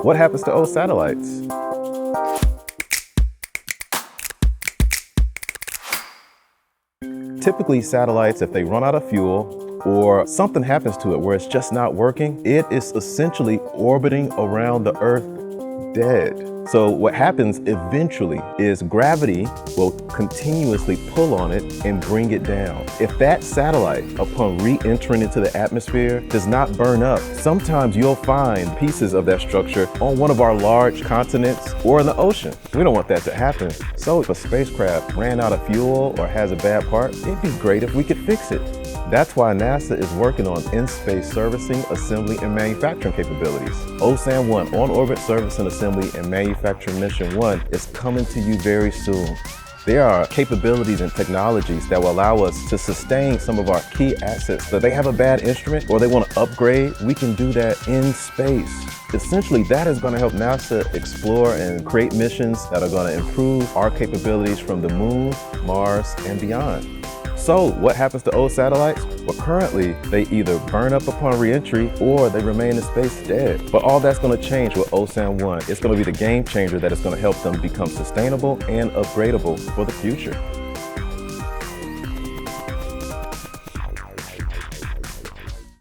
What happens to old satellites? Typically, satellites, if they run out of fuel or something happens to it where it's just not working, it is essentially orbiting around the Earth dead. So what happens eventually is gravity will continuously pull on it and bring it down. If that satellite, upon re-entering into the atmosphere, does not burn up, sometimes you'll find pieces of that structure on one of our large continents or in the ocean. We don't want that to happen. So if a spacecraft ran out of fuel or has a bad part, it'd be great if we could fix it. That's why NASA is working on in-space servicing, assembly, and manufacturing capabilities. OSAM-1, On-Orbit Service and Assembly and Manufacturing Mission 1, is coming to you very soon. There are capabilities and technologies that will allow us to sustain some of our key assets. So if they have a bad instrument or they want to upgrade, we can do that in space. Essentially, that is going to help NASA explore and create missions that are going to improve our capabilities from the moon, Mars, and beyond. So what happens to old satellites? Well, currently, they either burn up upon re-entry or they remain in space dead. But all that's going to change with OSAM-1. It's going to be the game changer that is going to help them become sustainable and upgradable for the future.